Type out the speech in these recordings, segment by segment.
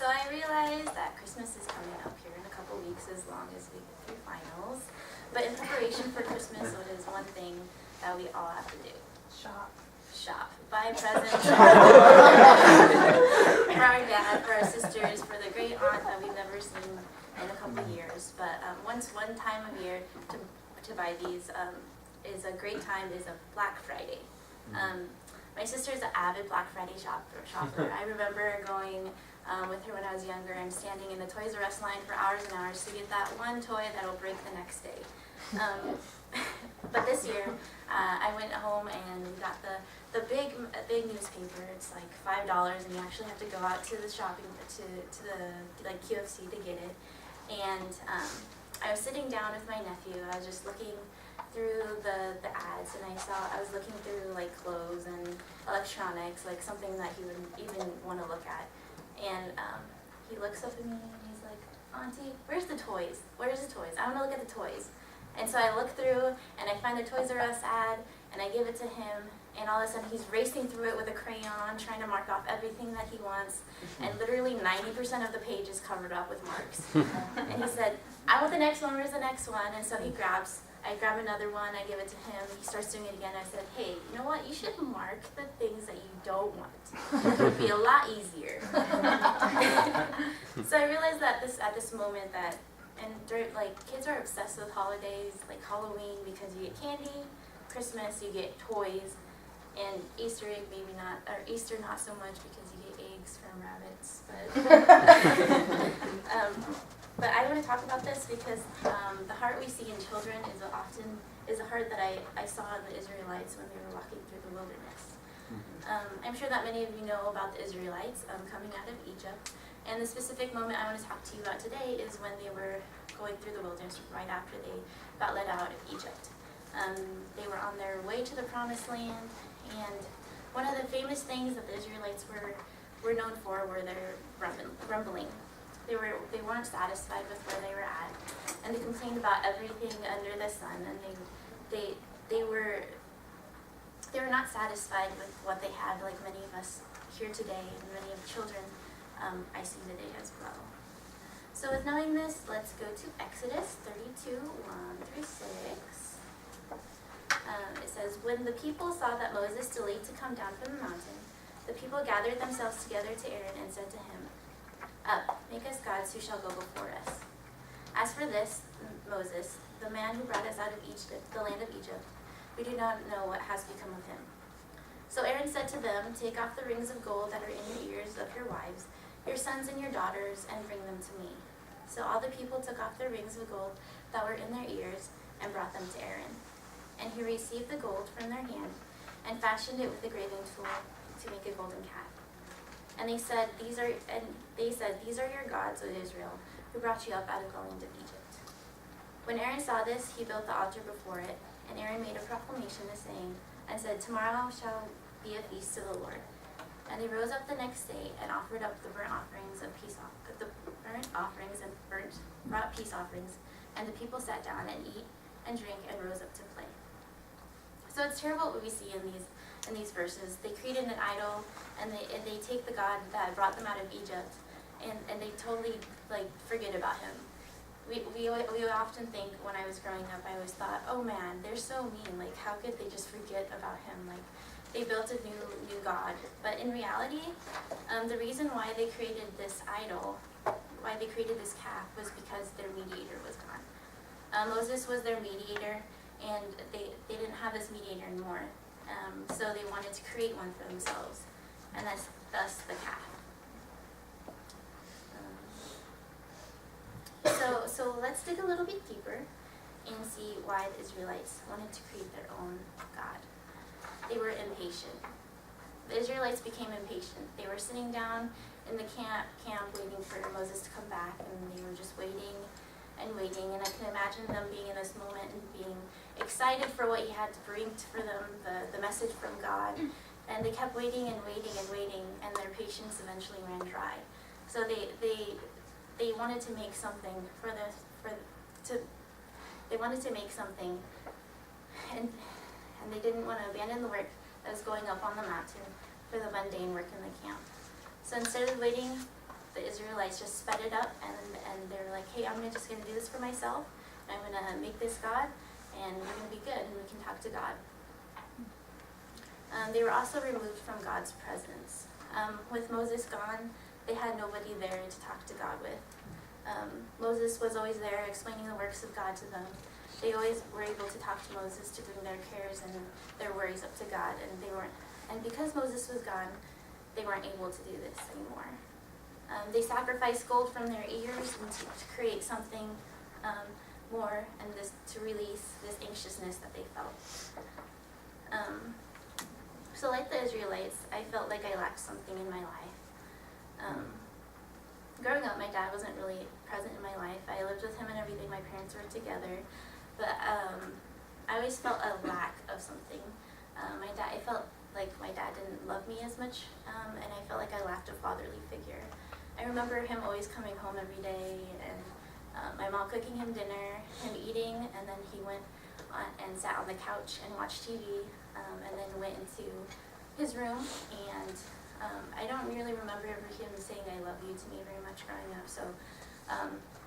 So I realized that Christmas is coming up here in a couple weeks as long as we get through finals. But in preparation for Christmas, what is one thing that we all have to do? Shop. Buy presents for our dad, for our sisters, for the great aunt that we've never seen in a couple years. But one time of year to buy these is a great time, is a Black Friday. My sister's an avid Black Friday shopper. I remember going with her when I was younger and standing in the Toys R Us line for hours and hours to get that one toy that'll break the next day. But this year, I went home and we got the big newspaper. It's like $5, and you actually have to go out to the shopping to the like QFC to get it. And I was sitting down with my nephew. I was just looking through the ads, and I was looking through like clothes and electronics, like something that he would even want to look at. And he looks up at me and he's like, "Auntie, where's the toys? Where's the toys? I want to look at the toys." And so I look through and I find the Toys R Us ad and I give it to him, and all of a sudden he's racing through it with a crayon trying to mark off everything that he wants, and literally 90% of the page is covered up with marks. And he said, "I want the next one, where's the next one?" And so I grab another one, I give it to him, he starts doing it again. I said, "Hey, you know what, you should mark the things that you don't want. It would be a lot easier." So I realized that at this moment that, and kids are obsessed with holidays, like Halloween because you get candy, Christmas you get toys, and Easter egg maybe not, or Easter not so much because you get eggs from rabbits. But I want to talk about this because the heart we see in children is a heart that I saw in the Israelites when they were walking through the wilderness. I'm sure that many of you know about the Israelites coming out of Egypt. And the specific moment I want to talk to you about today is when they were going through the wilderness right after they got let out of Egypt. They were on their way to the Promised Land, and one of the famous things that the Israelites were known for were their grumbling. They weren't satisfied with where they were at, and they complained about everything under the sun, and they were not satisfied with what they had, like many of us here today, and many of the children I see today as well. So with knowing this, let's go to Exodus 32, 1-6. It says, "When the people saw that Moses delayed to come down from the mountain, the people gathered themselves together to Aaron and said to him, 'Up, make us gods who shall go before us. As for this, Moses, the man who brought us out of Egypt, the land of Egypt, we do not know what has become of him.' So Aaron said to them, 'Take off the rings of gold that are in your ears of your wives, your sons and your daughters, and bring them to me.' So all the people took off the rings of gold that were in their ears and brought them to Aaron. And he received the gold from their hand and fashioned it with a graving tool to make a golden calf. And they said, 'These are your gods, O Israel, who brought you up out of the land of Egypt.' When Aaron saw this, he built the altar before it, and Aaron made a proclamation saying, and said, 'Tomorrow shall be a feast to the Lord.' And they rose up the next day and offered up the burnt offerings and brought peace offerings, and the people sat down and eat and drink and rose up to play." So it's terrible what we see in these verses. They created an idol, and they take the God that brought them out of Egypt, and they totally forget about him. We often think, when I was growing up, I always thought, "Oh man, they're so mean. Like, how could they just forget about him? Like, they built a new God." But in reality, the reason why they created this idol, why they created this calf, was because their mediator was gone. Moses was their mediator, and they didn't have this mediator anymore. So they wanted to create one for themselves, and that's thus the calf. So let's dig a little bit deeper and see why the Israelites wanted to create their own God. They were impatient. The Israelites became impatient. They were sitting down in the camp waiting for Moses to come back, and they were just waiting and waiting. And I can imagine them being in this moment and being excited for what he had to bring for them, the message from God. And they kept waiting and waiting and waiting, and their patience eventually ran dry. So they wanted to make something they wanted to make something, and they didn't want to abandon the work that was going up on the mountain for the mundane work in the camp. So instead of waiting the Israelites just sped it up, and they were like, hey, I'm just going to do this for myself. I'm going to make this God, and we're going to be good, and we can talk to God. They were also removed from God's presence. With Moses gone, they had nobody there to talk to God with. Moses was always there explaining the works of God to them. They always were able to talk to Moses to bring their cares and their worries up to God, and because Moses was gone, they weren't able to do this anymore. They sacrificed gold from their ears and to create something more, and to release this anxiousness that they felt. So like the Israelites, I felt like I lacked something in my life. Growing up, my dad wasn't really present in my life. I lived with him and everything. My parents were together. But I always felt a lack of something. I felt like my dad didn't love me as much, and I felt like I lacked a fatherly figure. I remember him always coming home every day, and my mom cooking him dinner, him eating, and then he went and sat on the couch and watched TV, and then went into his room, and I don't really remember him saying I love you to me very much growing up. So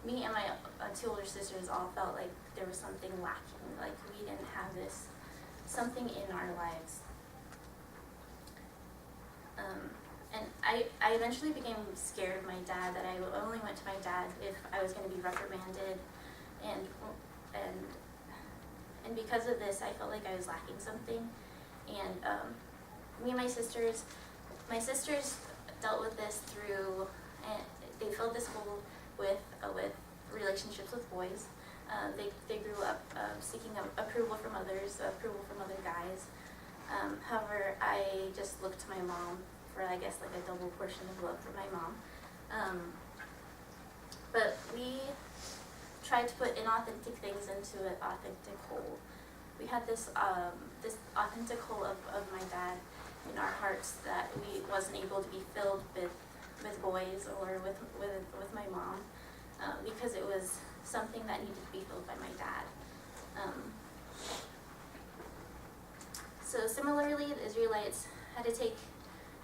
me and my two older sisters all felt like there was something lacking, like we didn't have this something in our lives. And I eventually became scared of my dad, that I only went to my dad if I was going to be reprimanded, and because of this, I felt like I was lacking something. And me and my sisters dealt with this through, and they filled this hole with relationships with boys. They grew up seeking approval from others, approval from other guys. However, I just looked to my mom for, I guess, like a double portion of love from my mom. But we tried to put inauthentic things into an authentic hole. We had this authentic hole of my dad in our hearts that we wasn't able to be filled with boys or with my mom, because it was something that needed to be filled by my dad. So similarly, the Israelites had to take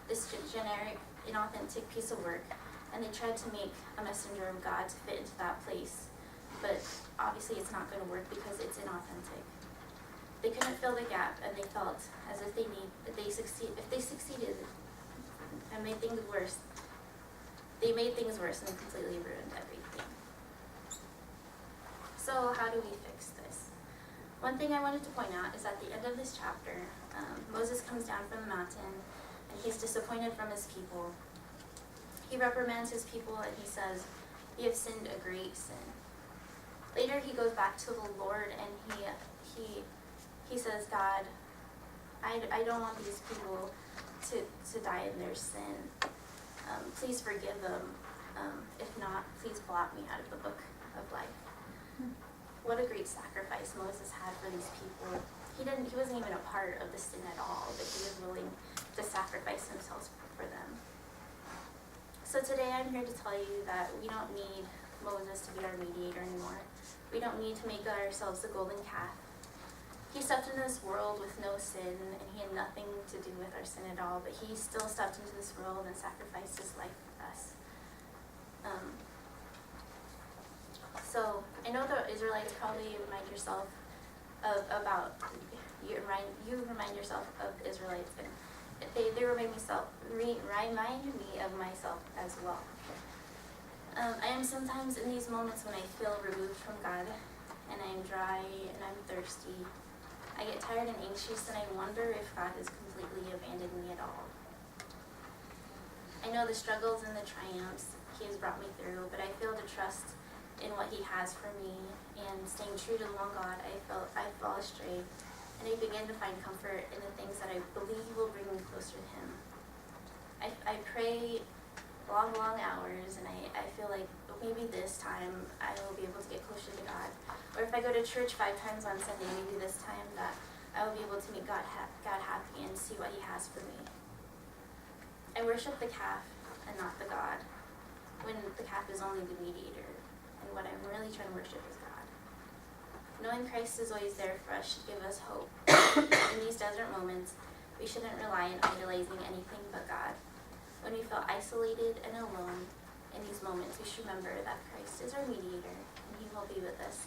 this generic, inauthentic piece of work, and they tried to make a messenger of God to fit into that place. But obviously it's not going to work because it's inauthentic. They couldn't fill the gap, and they felt as if if they succeeded and made things worse, they made things worse and completely ruined everything. So how do we fix this? One thing I wanted to point out is at the end of this chapter, Moses comes down from the mountain, and he's disappointed from his people. He reprimands his people, and he says, "You have sinned a great sin." Later he goes back to the Lord, and he says, "God, I don't want these people to die in their sin. Please forgive them. If not, please blot me out of the book of life." What a great sacrifice Moses had for these people. He wasn't even a part of the sin at all, but he was willing to sacrifice himself for them. So today I'm here to tell you that we don't need Moses to be our mediator anymore. We don't need to make ourselves the golden calf. He stepped into this world with no sin, and he had nothing to do with our sin at all, but he still stepped into this world and sacrificed his life for us. So I know the Israelites probably remind yourself you remind yourself of the Israelites, and they remind me of myself as well. I am sometimes in these moments when I feel removed from God, and I am dry and I'm thirsty. I get tired and anxious, and I wonder if God has completely abandoned me at all. I know the struggles and the triumphs he has brought me through, but I fail to trust in what he has for me, and staying true to the one God, I fall astray, and I begin to find comfort in the things that I believe will bring me closer to him. I pray long hours, and I feel like maybe this time I will be able to get closer to God. Or if I go to church 5 times on Sunday, maybe this time that I will be able to make God happy and see what he has for me. I worship the calf and not the God, when the calf is only the mediator, and what I'm really trying to worship is God. Knowing Christ is always there for us should give us hope. In these desert moments, we shouldn't rely on idolizing anything but God. When we feel isolated and alone, in remember that Christ is our mediator, and he will be with us